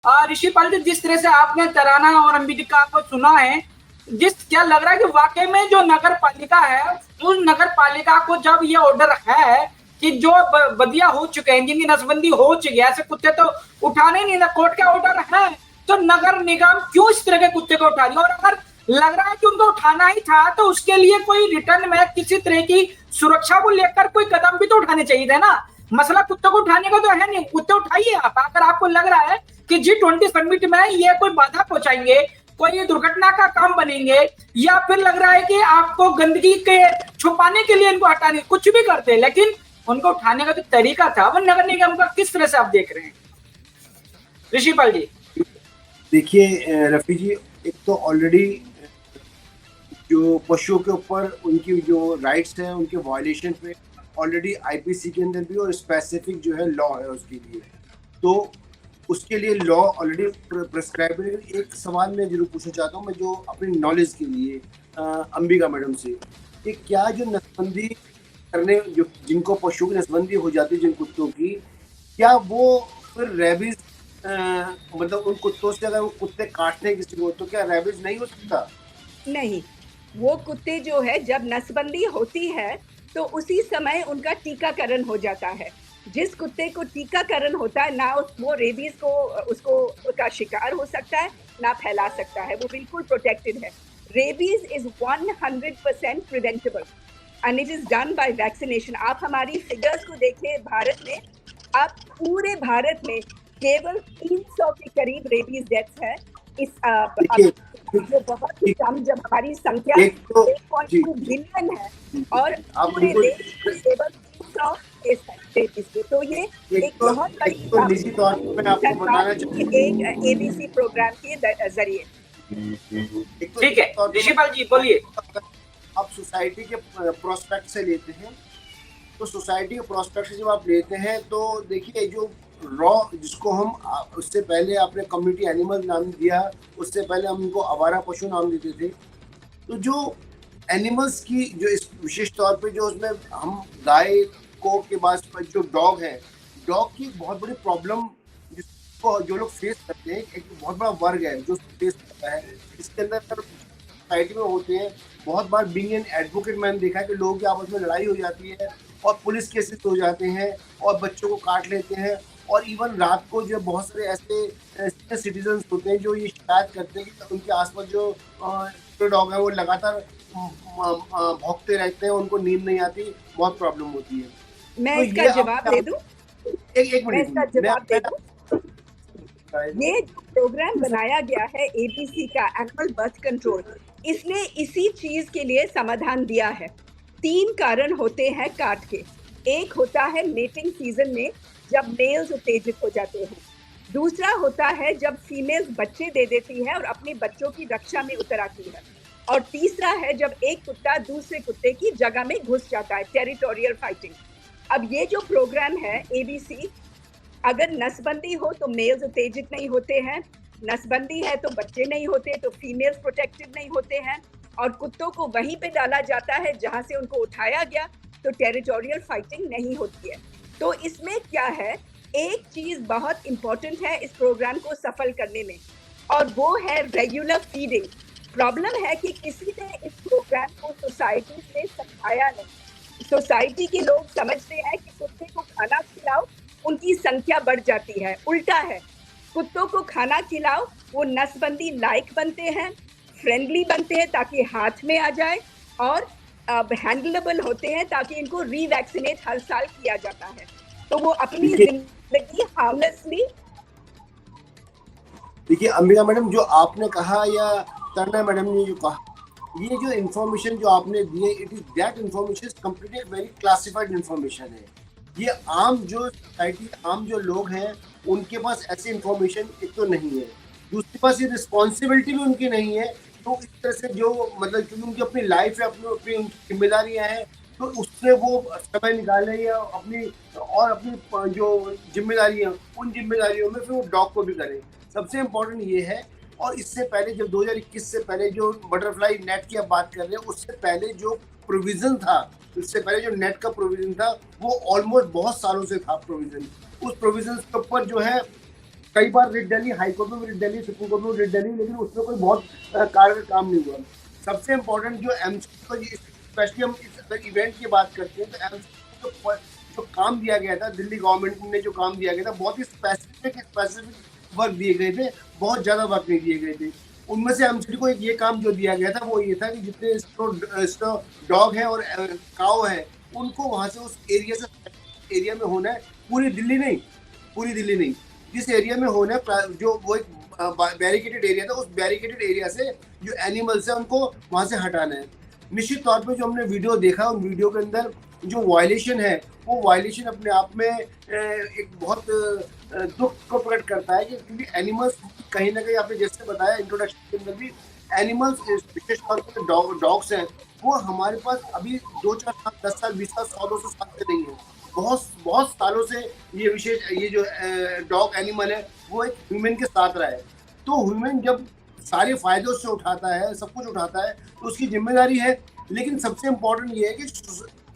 ऋषिपाल जी, जिस तरह से आपने तराना और अंबिका को सुना है, क्या लग रहा है कि वाकई में जो नगर पालिका है, उस नगर पालिका को जब ये ऑर्डर है कि जो बदिया हो चुके हैं, जिनकी नसबंदी हो चुकी है, ऐसे कुत्ते तो उठाने नहीं ना, कोर्ट का ऑर्डर है, तो नगर निगम क्यों इस तरह के कुत्ते को उठा रही है? और अगर लग रहा है कि उनको उठाना ही था, तो उसके लिए कोई रिटर्न में किसी तरह की सुरक्षा को लेकर कोई कदम भी तो उठाने चाहिए थे ना। मसला कुत्ते को उठाने का तो है नहीं, कुत्ते उठाइए आप। अगर आपको लग रहा है कि G20 समिट में ये कोई बाधा पहुंचाएंगे, कोई दुर्घटना का काम बनेंगे, या फिर लग रहा है कि आपको गंदगी के छुपाने के लिए इनको हटाने, कुछ भी करते, लेकिन उनको उठाने का जो तरीका था वो नगर निगम का किस तरह से आप देख रहे हैं ऋषिपाल जी? देखिए रफी जी, एक तो ऑलरेडी जो पशुओं के ऊपर उनकी जो राइट्स हैं उनके वायलेशन पे ऑलरेडी आईपीसी के अंदर भी और स्पेसिफिक जो है लॉ है उसके लिए, तो उसके लिए लॉ ऑलरेडी प्रिस्क्राइब है। एक सवाल मैं जरूर पूछना चाहता हूँ मैं, जो अपनी नॉलेज के लिए अंबिका मैडम से, कि क्या जो नसबंदी करने, जो जिनको पशुओं की नसबंदी हो जाती है जिन कुत्तों की, क्या वो फिर रेबीज मतलब उन कुत्तों से अगर वो कुत्ते काटते हैं किसी को, तो क्या रेबीज नहीं हो सकता? नहीं, वो कुत्ते जो है जब नसबंदी होती है तो उसी समय उनका टीकाकरण हो जाता है। जिस कुत्ते को टीकाकरण होता है ना वो रेबीज को उसको का शिकार हो सकता है ना फैला सकता है, वो बिल्कुल प्रोटेक्टेड है। Rabies is 100% preventable and it is done by vaccination. आप हमारी फिगर्स को देखिए भारत में, आप पूरे भारत में केवल 300 के करीब रेबीज डेथ्स है। इस जो बहुत ही कम, जब हमारी संख्या 1.2 बिलियन है और पूरे देश में केवल 300 केस है रेबीज के, तो ये एक बहुत बड़ी सरकार की एक एबीसी प्रोग्राम के जरिए। ठीक है ऋषिपाल जी, बोलिए। आप सोसाइटी के प्रोस्पेक्ट से लेते हैं, तो सोसाइटी के प्रोस्पेक्ट से जब आप लेते हैं तो देखिए, जो रॉ जिसको हम उससे पहले आपने कम्युनिटी एनिमल नाम दिया, उससे पहले हम उनको आवारा पशु नाम देते थे, तो जो एनिमल्स की जो इस विशेष तौर पे जो उसमें हम गाय को के पास जो डॉग है, डॉग की बहुत बड़ी प्रॉब्लम जिसको जो लोग फेस करते हैं, एक बहुत बड़ा वर्ग है जो फेस करता है, इसके अंदर सोसाइटी में होते हैं। बहुत बार बीइंग एन एडवोकेट मैंने देखा है कि लोगों की आपस में लड़ाई हो जाती है और पुलिस केसेस हो जाते हैं और बच्चों को काट लेते हैं, और इवन रात को जो बहुत सारे ऐसे सिटीजन होते हैं जो ये शिकायत करते हैं कि उनके आसपास जो डॉग है वो लगातार भौंकते रहते हैं, उनको नींद नहीं आती, बहुत प्रॉब्लम होती है। मैं तो इसका जवाब दे दूं? एक मैं इसका जवाब दे दूं? मिनट ये जो प्रोग्राम बनाया गया है एबीसी का, एनिमल बर्थ कंट्रोल, इसने इसी चीज के लिए समाधान दिया है। 3 कारण होते हैं काट के। एक होता है मेटिंग सीजन में जब मेल्स उत्तेजित हो जाते हैं, दूसरा होता है जब फीमेल्स बच्चे दे देती है और अपने बच्चों की रक्षा में उतर आती है, और तीसरा है जब एक कुत्ता दूसरे कुत्ते की जगह में घुस जाता है, टेरिटोरियल फाइटिंग। अब ये जो प्रोग्राम है एबीसी, अगर नसबंदी हो तो मेल्स उत्तेजित नहीं होते हैं, नसबंदी है तो बच्चे नहीं होते, तो फीमेल्स प्रोटेक्टेड नहीं होते हैं, और कुत्तों को वहीं पे डाला जाता है जहां से उनको उठाया गया, तो टेरिटोरियल फाइटिंग नहीं होती है। तो इसमें क्या है, एक चीज बहुत इंपॉर्टेंट है इस प्रोग्राम को सफल करने में, और वो है रेगुलर फीडिंग। प्रॉब्लम है कि किसी ने इस प्रोग्राम को सोसाइटी से समझाया नहीं। सोसाइटी के लोग समझते हैं कि कुत्ते को खाना खिलाओ उनकी संख्या बढ़ जाती है, उल्टा है। कुत्तों को खाना खिलाओ वो नसबंदी लाइक बनते हैं, फ्रेंडली बनते हैं ताकि हाथ में आ जाए, और हैंडलेबल होते हैं ताकि इनको रीवैक्सीनेट हर साल किया जाता है, तो वो अपनी जिंदगी हार्मलेसली। देखिए अंबिका मैडम, जो आपने कहा या तरना मैडम ने जो कहा, ये जो इन्फॉर्मेशन जो आपने दी है, it is that information is completely very classified information है। ये आम जो सोसाइटी, आम जो लोग हैं, उनके पास ऐसी इन्फॉर्मेशन एक तो नहीं है, दूसरे पास ये रिस्पॉन्सिबिलिटी भी उनकी नहीं है। तो इस तरह से जो मतलब क्योंकि उनकी अपनी लाइफ है, अपनी अपनी उनकी जिम्मेदारियां हैं, तो उससे वो समय निकालें या अपनी और अपनी जो जिम्मेदारी है उन जिम्मेदारियों में फिर वो डॉग को भी करें। सबसे इम्पोर्टेंट ये है। और इससे पहले जब 2021 से पहले जो बटरफ्लाई नेट की आप बात कर रहे हैं, उससे पहले जो प्रोविजन था, उससे पहले जो नेट का प्रोविजन था, वो ऑलमोस्ट बहुत सालों से था प्रोविजन। उस प्रोविजन के ऊपर जो है कई बार रिट डली, हाई कोर्ट में भी रिट डली, सुप्रीम कोर्ट में भी रिट डली, लेकिन उसमें कोई बहुत कारगर काम नहीं हुआ। सबसे इम्पोर्टेंट जो एमसीडी को, स्पेशली हम इस इवेंट की बात करते हैं, तो एमसीडी को जो काम दिया गया था, दिल्ली गवर्नमेंट ने जो काम दिया गया था, बहुत ही स्पेसिफिक वर्क दिए गए थे, बहुत ज़्यादा वर्क नहीं दिए गए थे। उनमें से एमसीडी को ये काम जो दिया गया था वो ये था कि जितने डॉग है और काऊ है, उनको वहाँ से उस एरिया में होना है। पूरी दिल्ली नहीं, जिस एरिया में होना है, जो वो एक बैरिकेटेड एरिया था, उस बैरिकेटेड एरिया से जो एनिमल्स है उनको वहाँ से हटाना है। निश्चित तौर पे जो हमने वीडियो देखा, उन वीडियो के अंदर जो वायलेशन है, वो वायलेशन अपने आप में एक बहुत दुख को प्रकट करता है, क्योंकि एनिमल्स कहीं ना कहीं, आपने जैसे बताया इंट्रोडक्शन के अंदर भी, एनिमल्स विशेष तौर पर डॉग्स हैं, वो हमारे पास अभी 2-4 साल, 10 साल, 20 साल, 100-200 साल से नहीं है, बहुत सालों से ये जो डॉग एनिमल है वो एक ह्यूमन के साथ रहा है। तो ह्यूमन जब सारे फायदे उससे उठाता है, सब कुछ उठाता है, तो उसकी जिम्मेदारी है। लेकिन सबसे इम्पोर्टेंट ये है कि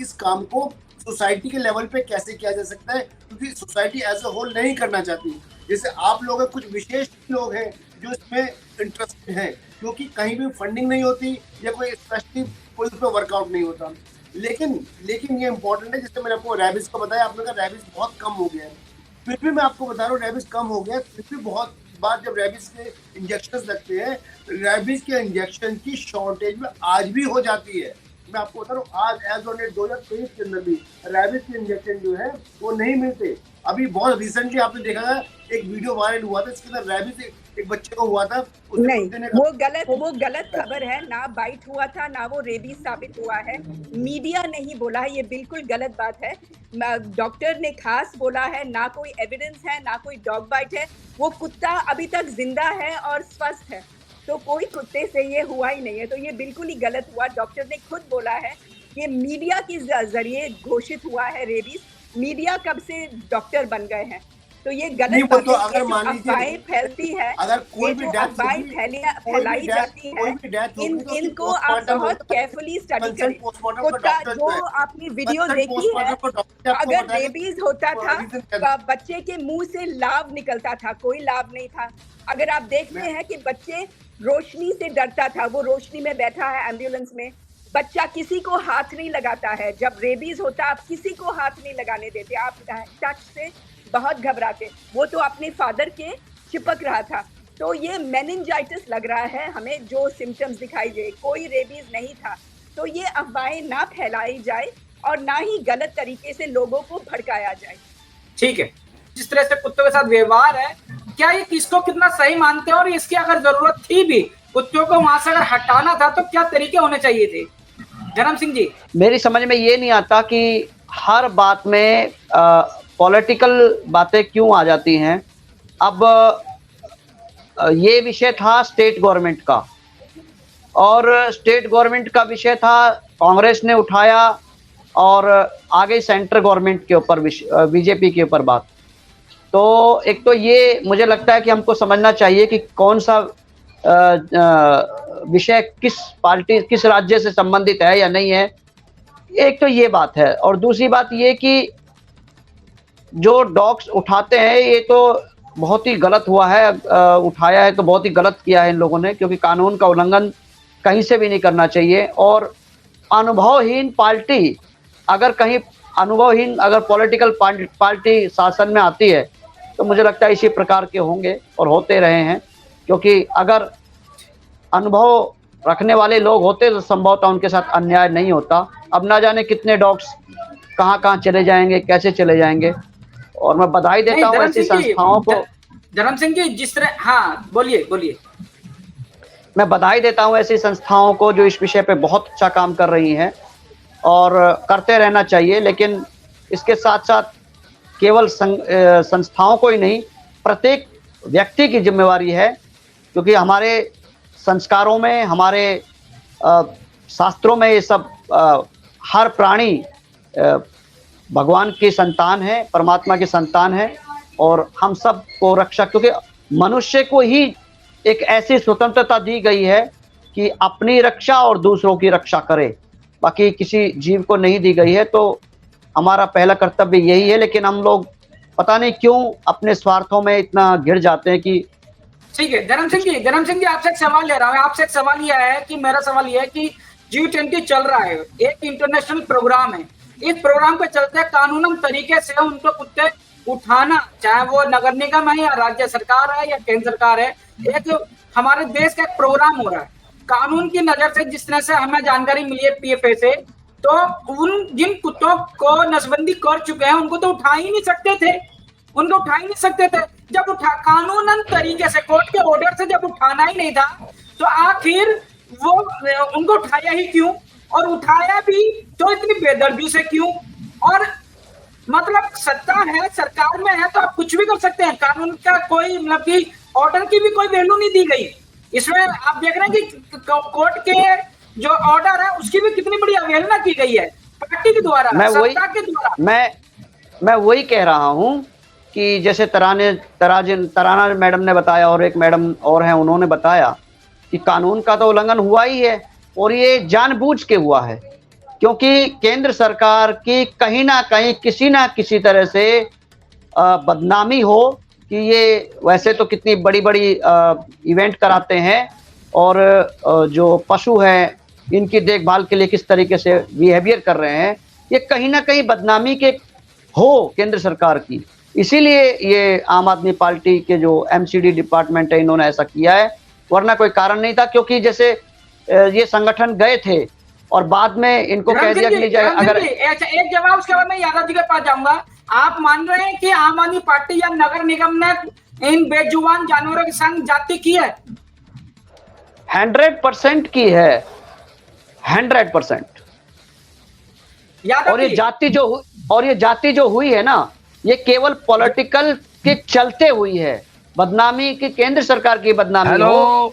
इस काम को सोसाइटी के लेवल पे कैसे किया जा सकता है, क्योंकि सोसाइटी एज ए होल नहीं करना चाहती। जैसे आप लोग हैं, कुछ विशेष लोग हैं जो इसमें इंटरेस्टेड हैं, क्योंकि कहीं भी फंडिंग नहीं होती या कोई स्पेशली कोई उस पर वर्कआउट नहीं होता। लेकिन ये इंपॉर्टेंट है, जैसे मैंने आपको रैबिस का बताया, आपने कहा रैबिस बहुत कम हो गया है, फिर भी मैं आपको बता रहा हूँ रैबिस कम हो गया, फिर भी बहुत बार जब रैबिस के इंजेक्शन लगते हैं, रैबिस के इंजेक्शन की शॉर्टेज में आज भी हो जाती है। मैं आपको बता रहा हूँ, आज एज ऑन डेट 2023 के अंदर भी रैबिस के इंजेक्शन जो है वो नहीं मिलते। अभी बहुत रिसेंटली आपने देखा था, एक वीडियो वायरल हुआ था, इसके अंदर रैबिस एक बच्चे को हुआ था। नहीं, वो गलत खबर है। ना बाइट हुआ था, ना वो रेबीज साबित हुआ है। मीडिया नहीं बोला है, ये बिल्कुल गलत बात है। डॉक्टर ने खास बोला है, ना कोई एविडेंस है, ना कोई डॉग बाइट है। वो कुत्ता अभी तक जिंदा है और स्वस्थ है, तो कोई कुत्ते से ये हुआ ही नहीं है, तो ये बिल्कुल ही गलत हुआ। डॉक्टर ने खुद बोला है, ये मीडिया के जरिए घोषित हुआ है रेबीज। मीडिया कब से डॉक्टर बन गए हैं, तो ये गलत बात है। अगर मान लीजिए फैलती है, अगर कोई भी अफवाहें फैलाई जाती है, इनको आप बहुत केयरफुली स्टडी करें। कुत्ता जो आपने वीडियो देखी है, अगर रेबीज होता था, बच्चे के मुंह से लाव निकलता था, कोई लाव नहीं था। अगर आप देखते हैं कि बच्चे रोशनी से डरता था, वो रोशनी में बैठा है एम्बुलेंस में, बच्चा किसी को हाथ नहीं लगाता है। जब रेबीज होता, आप किसी को हाथ नहीं लगाने देते, आप टच से बहुत घबराते। वो तो अपने फादर के चिपक रहा था। तो ये मेनिंजाइटिस लग रहा है हमें, जो सिम्टम्स दिखाई दे, कोई रेबीज नहीं था। तो ये अफवाहें ना फैलाई जाए और ना ही गलत तरीके से लोगों को भड़काया जाए। ठीक है, जिस तरह से कुत्तों के साथ व्यवहार है, क्या ये किसको कितना सही मानते हैं, और इसकी अगर जरूरत थी भी, कुत्तों को वहां से अगर हटाना था, तो क्या तरीके होने चाहिए थे? जन्म सिंह जी, मेरी समझ में ये नहीं आता कि हर बात में पॉलिटिकल बातें क्यों आ जाती हैं। अब ये विषय था स्टेट गवर्नमेंट का, और स्टेट गवर्नमेंट का विषय था, कांग्रेस ने उठाया, और आगे सेंट्रल गवर्नमेंट के ऊपर, बीजेपी के ऊपर बात। तो एक तो ये मुझे लगता है कि हमको समझना चाहिए कि कौन सा विषय किस पार्टी, किस राज्य से संबंधित है या नहीं है। एक तो ये बात है, और दूसरी बात ये कि जो डॉग्स उठाते हैं, ये तो बहुत ही गलत हुआ है। उठाया है तो बहुत ही गलत किया है इन लोगों ने, क्योंकि कानून का उल्लंघन कहीं से भी नहीं करना चाहिए। और अनुभवहीन पार्टी, अगर कहीं अनुभवहीन अगर पॉलिटिकल पार्टी शासन में आती है, तो मुझे लगता है इसी प्रकार के होंगे और होते रहे हैं। क्योंकि अगर अनुभव रखने वाले लोग होते तो संभवतः उनके साथ अन्याय नहीं होता। अब ना जाने कितने डॉग्स कहाँ चले जाएंगे, कैसे चले जाएंगे। और मैं बधाई देता हूँ ऐसी संस्थाओं को। धर्म सिंह जी, जिस तरह, हाँ बोलिए। मैं बधाई देता हूँ ऐसी संस्थाओं को जो इस विषय पे बहुत अच्छा काम कर रही हैं, और करते रहना चाहिए। लेकिन इसके साथ साथ केवल संस्थाओं को ही नहीं, प्रत्येक व्यक्ति की जिम्मेवारी है, क्योंकि हमारे संस्कारों में, हमारे शास्त्रों में ये सब, हर प्राणी भगवान की संतान है, परमात्मा की संतान है, और हम सब को रक्षा, क्योंकि मनुष्य को ही एक ऐसी स्वतंत्रता दी गई है कि अपनी रक्षा और दूसरों की रक्षा करे, बाकी किसी जीव को नहीं दी गई है। तो हमारा पहला कर्तव्य यही है। लेकिन हम लोग पता नहीं क्यों अपने स्वार्थों में इतना घिर जाते हैं कि ठीक है। धर्म सिंह जी आपसे एक सवाल ले रहा हूँ। आपसे एक सवाल यह है कि मेरा सवाल यह है कि G20 चल रहा है, एक इंटरनेशनल प्रोग्राम है। इस प्रोग्राम के चलते कानूनन तरीके से उनको कुत्ते उठाना, चाहे वो नगर निगम है या राज्य सरकार है या केंद्र सरकार है, एक हमारे देश का एक प्रोग्राम हो रहा है। कानून की नजर से जिस तरह से हमें जानकारी मिली है PFA से, तो उन जिन कुत्तों को नसबंदी कर चुके हैं उनको तो उठा ही नहीं सकते थे, उनको उठा ही नहीं सकते थे। जब कानूनन तरीके से कोर्ट के ऑर्डर से जब उठाना ही नहीं था, तो आखिर वो उनको उठाया ही क्यों, और उठाया भी तो इतनी बेदर्दी से क्यों? और मतलब सत्ता है, सरकार में है, तो आप कुछ भी कर सकते हैं। कानून का कोई मतलब कि ऑर्डर की भी कोई वैल्यू नहीं दी गई। इसमें आप देख रहे हैं कि कोर्ट के जो ऑर्डर है उसकी भी कितनी बड़ी अवहेलना की गई है पार्टी के द्वारा, सत्ता के द्वारा। मैं वही कह रहा हूं कि जैसे तराना मैडम ने बताया और एक मैडम और हैं, उन्होंने बताया कि कानून का तो उल्लंघन हुआ ही है, और ये जानबूझ के हुआ है, क्योंकि केंद्र सरकार की कहीं ना कहीं किसी ना किसी तरह से बदनामी हो कि ये वैसे तो कितनी बड़ी बड़ी इवेंट कराते हैं, और जो पशु हैं इनकी देखभाल के लिए किस तरीके से बिहेवियर कर रहे हैं, ये कहीं ना कहीं बदनामी के हो केंद्र सरकार की। इसीलिए ये आम आदमी पार्टी के जो MCD डिपार्टमेंट है, इन्होंने ऐसा किया है, वरना कोई कारण नहीं था। क्योंकि जैसे ये संगठन गए थे और बाद में इनको कह दिया कि अगर एक जवाब, उसके बाद मैं यादव जी के पास जाऊंगा। आप मान रहे हैं कि आम आदमी पार्टी या नगर निगम ने इन बेजुबान जानवरों के संग जाति की है? 100% की है, 100%। और ये जाति जो हुई है ना, ये केवल पॉलिटिकल के चलते हुई है। बदनामी की केंद्र सरकार की बदनामी हो